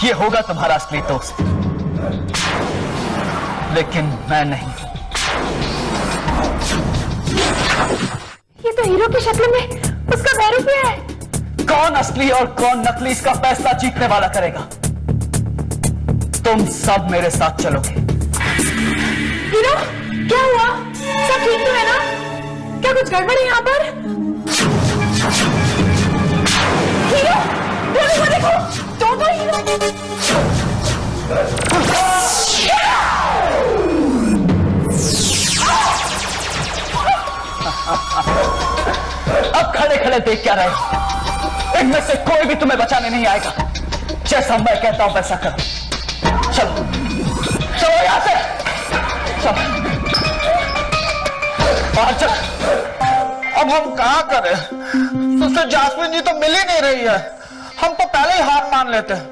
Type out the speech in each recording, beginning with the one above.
ये होगा तुम्हारा असली दोस्त, लेकिन मैं नहीं। ये तो हीरो की शक्ल में उसका भैरू किया है। कौन असली और कौन नकली, इसका फैसला जीतने वाला करेगा। तुम सब मेरे साथ चलोगे। हीरो, क्या हुआ? सब ठीक तो है ना? क्या कुछ गड़बड़ है यहाँ पर? हीरो, देखो, टोटो हीरो। अब खड़े खड़े देख क्या रहे? इनमें से कोई भी तुम्हें बचाने नहीं आएगा। जैसा मैं कहता हूं वैसा करो। चलो चलो यहां से, चलो बाहर चल। अब हम कहाँ करें? सिस्टर जास्मिन जी तो मिल ही नहीं रही है। हम तो पहले ही हार मान लेते हैं,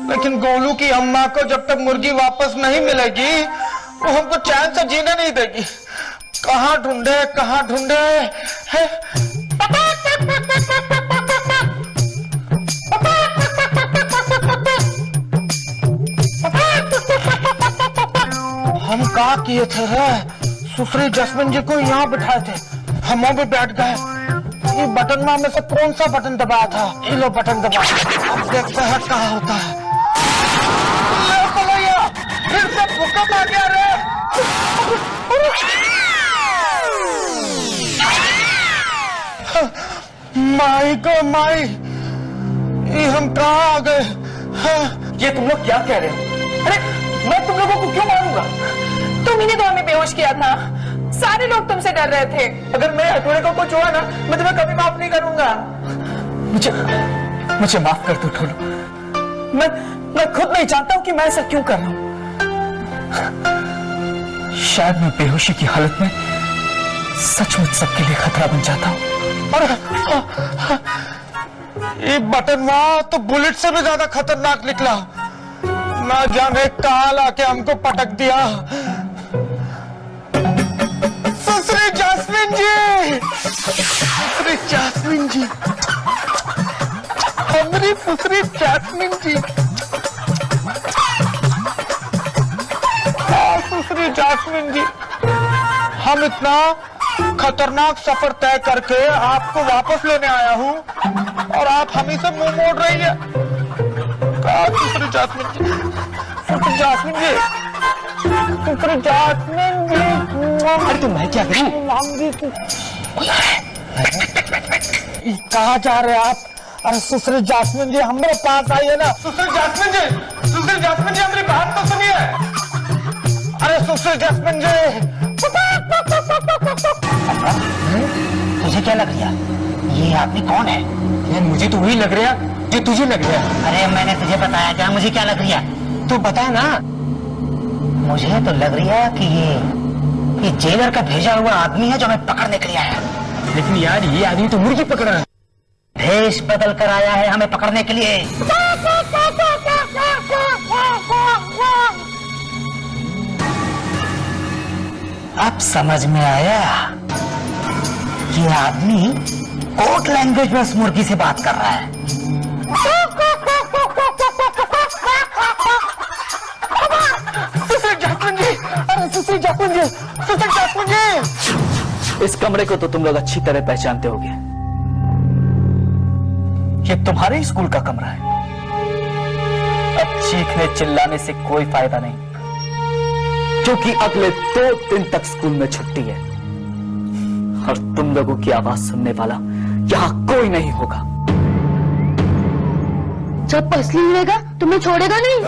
लेकिन गोलू की अम्मा को जब तक मुर्गी वापस नहीं मिलेगी वो हमको चैन से जीने नहीं देगी। कहाँ ढूंढे कहाँ ढूंढे है? हम कहा किए थे सुश्री जस्मिन जी को यहाँ बिठाए थे, हम भी बैठ गए। ये बटन में से कौन सा बटन दबाया था? ये लो बटन दबा, देखते हैं कहाँ होता है। फिर से भूकंप आ गया रे। माई को माई, ये हम कहाँ आ गए? ये तुम लोग क्या कह रहे हो? अरे मैं तुम लोगों को क्यों मारूंगा? तुम ही ने तो हमें बेहोश किया था। सारे लोग तुमसे डर रहे थे। अगर मैं हथौड़े को कुछ हुआ ना, मैं तुम्हें कभी माफ नहीं करूंगा। मुझे माफ कर दो ठोलो। मैं खुद नहीं जानता हूं कि मैं ऐसा क्यों कर रहा हूं। शायद मैं बेहोशी की हालत में सचमुच सबके लिए खतरा बन जाता हूं। ये बटन वहां तो बुलेट से भी ज्यादा खतरनाक निकला। ना जाने कहां लाके हमको पटक दिया। सुश्री जास्मिन जी, सुश्री जास्मिन जी, हमारी सुश्री जास्मिन जी, सुश्री जास्मिन जी, हम इतना खतरनाक सफर तय करके आपको वापस लेने आया हूँ और आप हम ही से मुंह मोड़ रही है। सुश्री जास्मिन जी, सुश्री जास्मिन जी, सुश्री जास्मिन जी। अरे तो मैं क्या करूं? कहाँ जा रहे आप? अरे सुश्री जास्मिन जी हमारे पास आइए ना। सुश्री जास्मिन जी, सुश्री जास्मिन जी हमारी बात तो सुनिए। अरे सुश्री जास्मिन जी, तुझे क्या लग रहा? ये आदमी कौन है? ये मुझे तो वही लग रहा जो तुझे लग रहा है। अरे मैंने तुझे बताया क्या? मुझे क्या लग रहा? तू बता ना। मुझे तो लग रहा है कि ये जेलर का भेजा हुआ आदमी है जो हमें पकड़ने के लिए आया है। लेकिन यार ये आदमी तो मुर्गी पकड़ रहा है। भेष बदल कर आया है हमें पकड़ने के लिए। अब समझ में आया ये आदमी कोड लैंग्वेज में उस मुर्गी से बात कर रहा है। सुश्री जास्मिन जी, अरे सुश्री जास्मिन जी, सुश्री जास्मिन जी। इस कमरे को तो तुम लोग अच्छी तरह पहचानते होगे। ये तुम्हारे स्कूल का कमरा है। अब चीखने चिल्लाने से कोई फायदा नहीं, क्योंकि अगले 2 दिन तक स्कूल में छुट्टी है और तुम लोगों की आवाज सुनने वाला यहां कोई नहीं होगा। जब असली मिलेगा तुम्हें छोड़ेगा नहीं।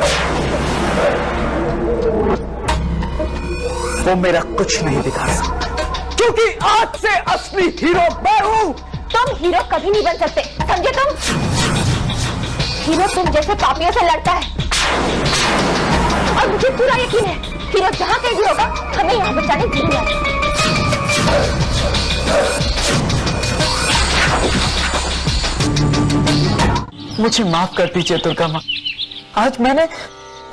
वो मेरा कुछ नहीं बिगाड़ सकता, क्योंकि आज से असली हीरो मैं हूं। तुम हीरो कभी नहीं बन सकते, समझे तुम? हीरो तुम जैसे पापियों से लड़ता है और मुझे पूरा यकीन है हीरो जहां कहीं भी होगा हमें यहाँ बचाने जरूर आएगा। मुझे माफ कर दीजिए दुर्गा माँ। आज मैंने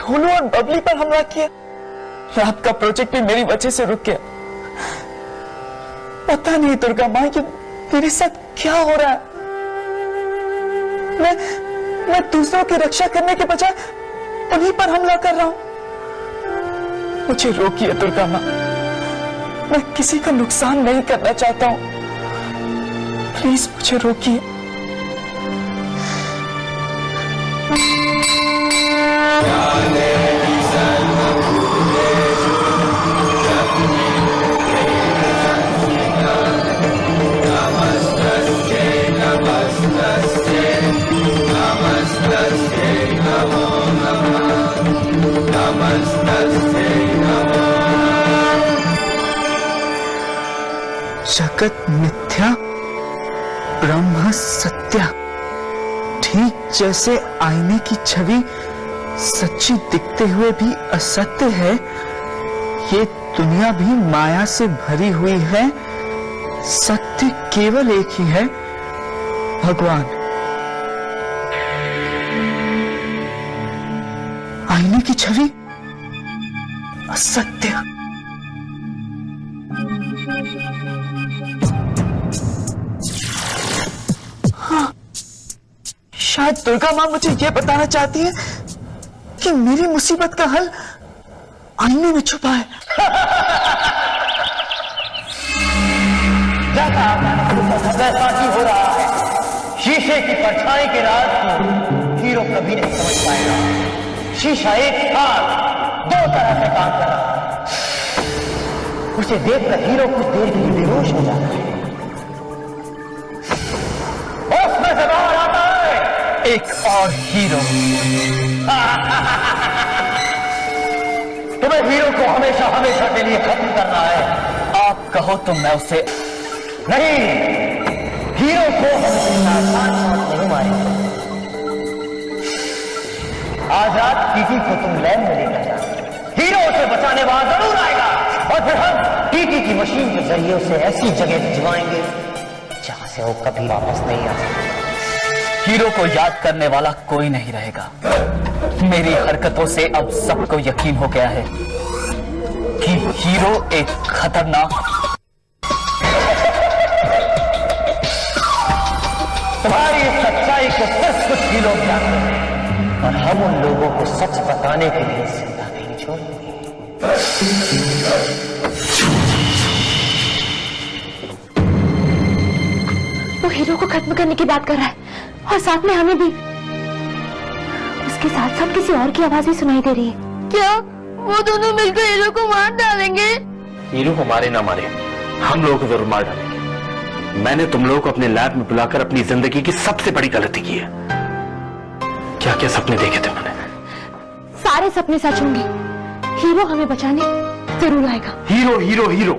ठोलू और बबली पर हमला किया। रात का प्रोजेक्ट भी मेरी वजह से रुक गया। पता नहीं दुर्गा माँ कि मेरे साथ क्या हो रहा है। मैं दूसरों की रक्षा करने के बजाय उन्हीं पर हमला कर रहा हूं। मुझे रोकिए दुर्गा मां, मैं किसी का नुकसान नहीं करना चाहता हूं, प्लीज मुझे रोकिए। जगत मिथ्या ब्रह्म सत्य, ठीक जैसे आईने की छवि सच्ची दिखते हुए भी असत्य है, ये दुनिया भी माया से भरी हुई है। सत्य केवल एक ही है, भगवान। आईने की छवि असत्य। हाँ, शायद दुर्गा मां मुझे यह बताना चाहती है कि मेरी मुसीबत का हल आईने में छुपा है। वैसा ही हो रहा है। शीशे की परछाई के राज को हीरो कभी नहीं समझ पाएगा। शीशा एक साथ दो तरह से काम कर रहा है। उसे देखकर हीरो कुछ देर के लिए बेहोश हो जाता है। उसमें से बाहर आता है एक और हीरो। तुम्हें हीरो को हमेशा हमेशा के लिए खत्म करना है। आप कहो तो मैं उसे नहीं, हीरो को हमेशा आसान नहीं मारेंगे। आज रात टीटी को तुम लैब में लेकर जाओ। हीरो उसे बचाने वहां जरूर आएगा और फिर हम टीटी की मशीन के जरिए उसे ऐसी जगह भिजवाएंगे जहां से वो कभी वापस नहीं आ सकता। हीरो को याद करने वाला कोई नहीं रहेगा। मेरी हरकतों से अब सबको यकीन हो गया है कि हीरो एक खतरनाक। तुम्हारी इस सच्चाई को सिर्फ कुछ ही लोग जानते हैं और हम उन लोगों को सच बताने के लिए जिंदा नहीं छोड़ेंगे। वो हीरो को खत्म करने की बात कर रहा है और साथ में हमें भी। उसके साथ साथ किसी और की आवाज भी सुनाई दे रही है। क्या वो दोनों मिलकर हीरो को मार डालेंगे? हीरो को मारे ना मारे, हम लोगों को जरूर मार डालेंगे। मैंने तुम लोगों को अपने लैब में बुलाकर अपनी जिंदगी की सबसे बड़ी गलती की है। क्या क्या सपने देखे थे मैंने? सारे सपने सच होंगे। हीरो हमें बचाने जरूर आएगा। हीरो हीरो हीरो,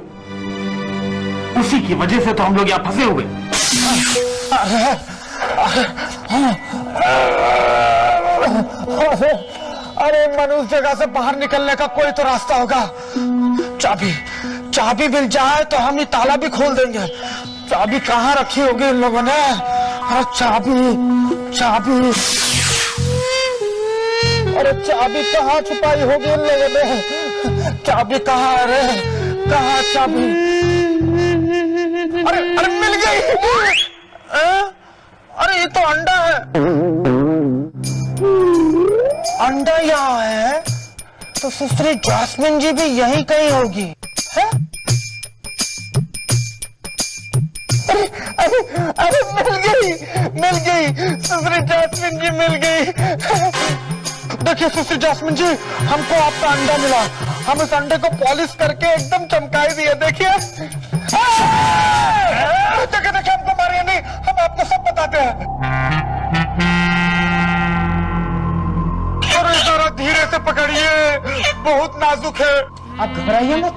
उसी की वजह से तो हम लोग यहाँ फंसे हुए। अरे मनुष्य जगह से बाहर निकलने का कोई तो रास्ता होगा। चाबी मिल जाए तो हम ये ताला भी खोल देंगे। चाबी कहाँ रखी होगी इन लोगों ने? अरे चाबी अरे चाबी कहाँ छुपाई होगी इन लोगों ने? चाबी कहाँ? अरे कहाँ चाबी? अरे मिल गई। अरे ये तो अंडा है। अंडा यहाँ है तो सुश्री जैस्मिन जी भी यहीं कहीं होगी। है? अरे मिल गई सुश्री जैस्मिन जी मिल गई। देखिए सुश्री जैस्मिन जी, हमको आपका अंडा मिला। हम इस अंडे को पॉलिश करके एकदम चमकाई दिए। देखिए देखिए हमको मारिए नहीं, हम आपको सब बताते हैं। अरे जरा धीरे से पकड़िए, बहुत नाजुक है। आप घबराइए मत,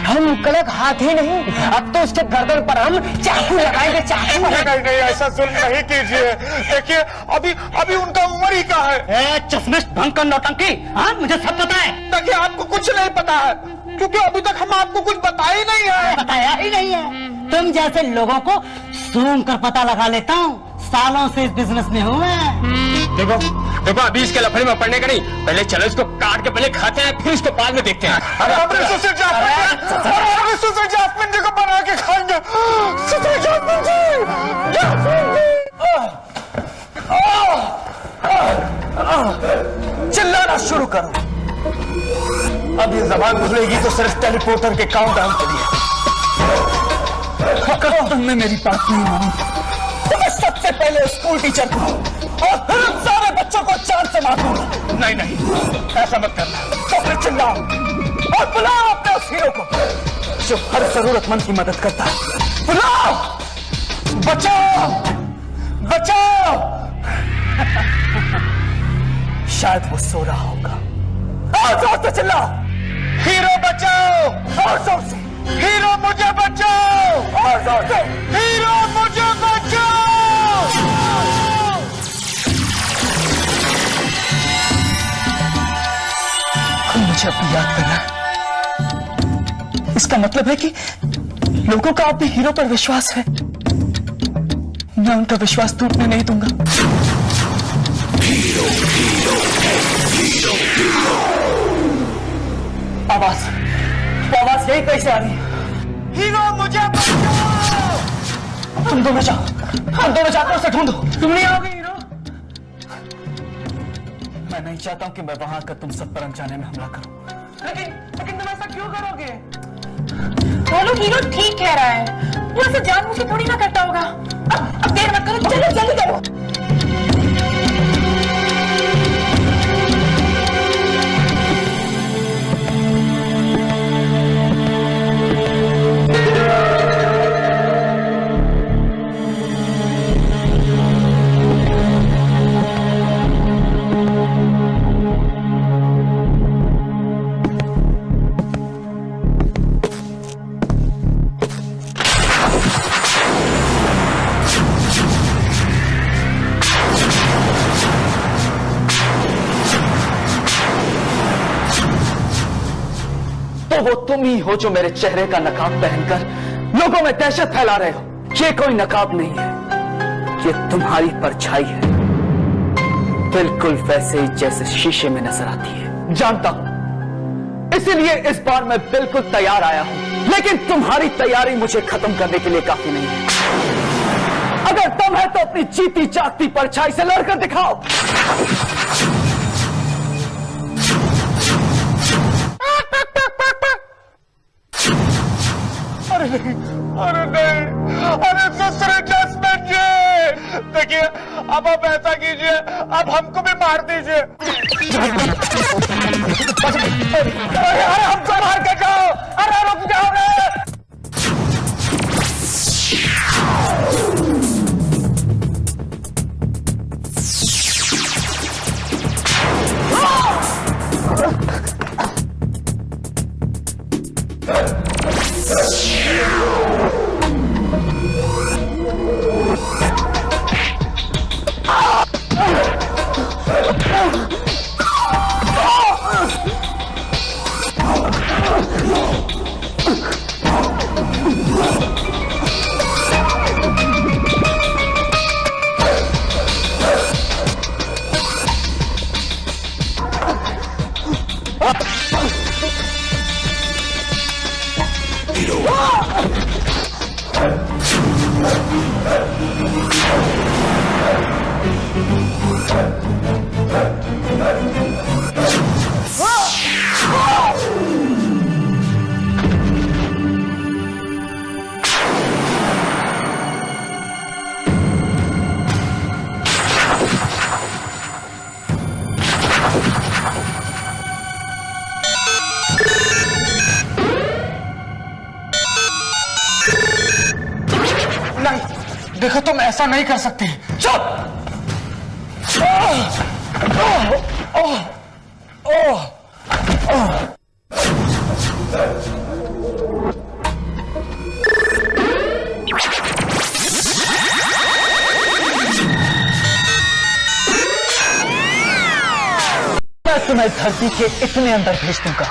हम कड़क हाथ ही नहीं, अब तो उसके गर्दन पर हम चाकू लगाएंगे। चाकू नहीं, ऐसा जुल्म नहीं कीजिए। देखिए अभी उनका उम्र ही क्या है। चश्मिश भंग कर नौटंकी। हाँ, मुझे सब पता है। देखिए आपको कुछ नहीं पता है क्योंकि अभी तक हम आपको कुछ बताया ही नहीं है। बताया ही नहीं है। तुम जैसे लोगों को सूंघ कर पता लगा लेता हूँ। सालों से इस बिजनेस में हूँ मैं। देखो अभी इसके लफड़े में पड़ने का नहीं, पहले चलो इसको काट के पहले खाते हैं, फिर इसको बाद में देखते हैं। अरे सुश्री जैस्मिन जी को बना के खाएंगे। सुश्री जैस्मिन जी, चिल्लाना शुरू करो। अब ये जबान खुलेगी तो सिर्फ टेलीपोर्टर के काउंटडाउन के लिए। अगर तुमने मेरी बात नहीं मानी तो मैं सबसे पहले स्कूल टीचर को और फिर उन सारे बच्चों को चार से मारूंगा। नहीं नहीं, ऐसा मत करना। तो फिर चिल्लाओ और बुलाओ अपने उस हीरो को जो हर जरूरतमंद की मदद करता है। बुलाओ, बचाओ बचाओ। शायद वो सो रहा होगा। और जोर से चिल्लाओ, हीरो बचाओ, और जोर से, हीरो मुझे बचाओ, और जोर से। हीरो मुझे बचाओ। मुझे अपनी याद करना है। इसका मतलब है कि लोगों का आप भी हीरो पर विश्वास है। मैं उनका विश्वास टूटने नहीं दूंगा। आवाज यही कैसे आ रही है? हीरो मुझे बचाओ। तुम दोनों जाओ, हम दोनों जाकर उसे ढूंढो। तुम नहीं आओगे हीरो? मैं नहीं चाहता हूं कि मैं वहां आकर तुम सब पर अनजाने में हमला करूं। लेकिन तुम ऐसा क्यों करोगे? बोलो, हीरो ठीक कह रहा है। वो ऐसे जानबूझ के थोड़ी ना करता होगा। अब देर मत करो, चलो जल्दी करो। तो वो तुम ही हो जो मेरे चेहरे का नकाब पहनकर लोगों में दहशत फैला रहे हो। ये कोई नकाब नहीं है, ये तुम्हारी परछाई है, बिल्कुल वैसे ही जैसे शीशे में नजर आती है। जानता हूं, इसीलिए इस बार मैं बिल्कुल तैयार आया हूं, लेकिन तुम्हारी तैयारी मुझे खत्म करने के लिए काफी नहीं है। अगर दम है तो अपनी जीती जागती परछाई से लड़कर दिखाओ। अरे नहीं, अरे दूसरे जस्मिन जी, देखिए अब आप ऐसा कीजिए, अब हमको भी मार दीजिए। अरे हमको मार के जाओ, अरे रुक जाओ रे। देखो तुम ऐसा नहीं कर सकते। चुप! मैं तुम्हें धरती के इतने अंदर भेज दूंगा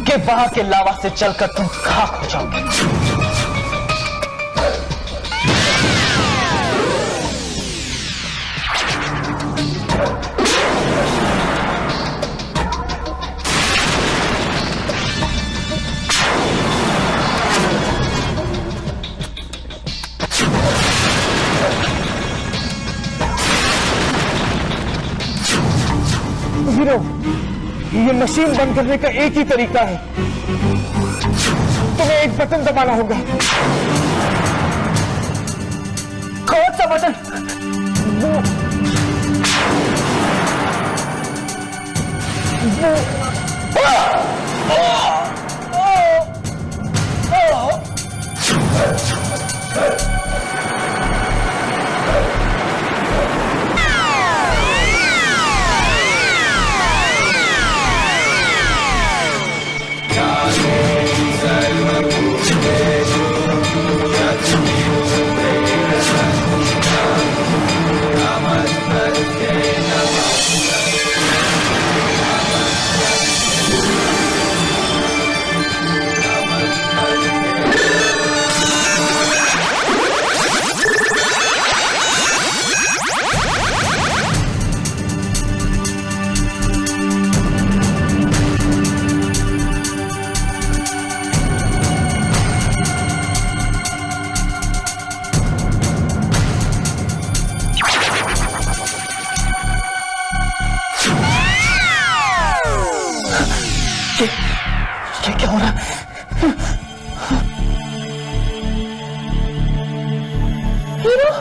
कि वहां के लावा से जलकर तुम खाक हो जाओगे। हीरो, ये मशीन बंद करने का एक ही तरीका है, तुम्हें एक बटन दबाना होगा। कौन सा बटन? ये क्या हो रहा है? हीरो,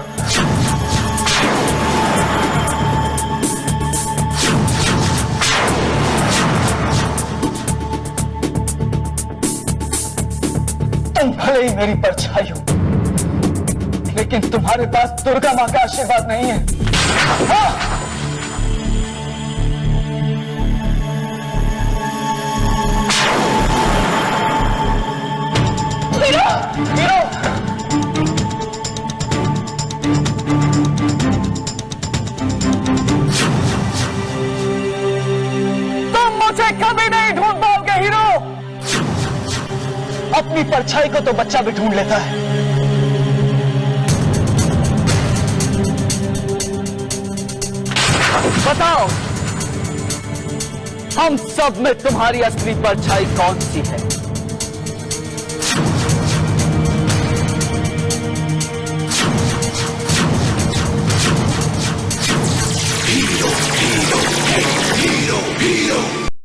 तुम भले ही मेरी परछाई हो, लेकिन तुम्हारे पास दुर्गा मां का आशीर्वाद नहीं है। हाँ? हीरो, तुम मुझे कभी नहीं ढूंढ पाओगे हीरो। अपनी परछाई को तो बच्चा भी ढूंढ लेता है। बताओ, हम सब में तुम्हारी असली परछाई कौन सी है?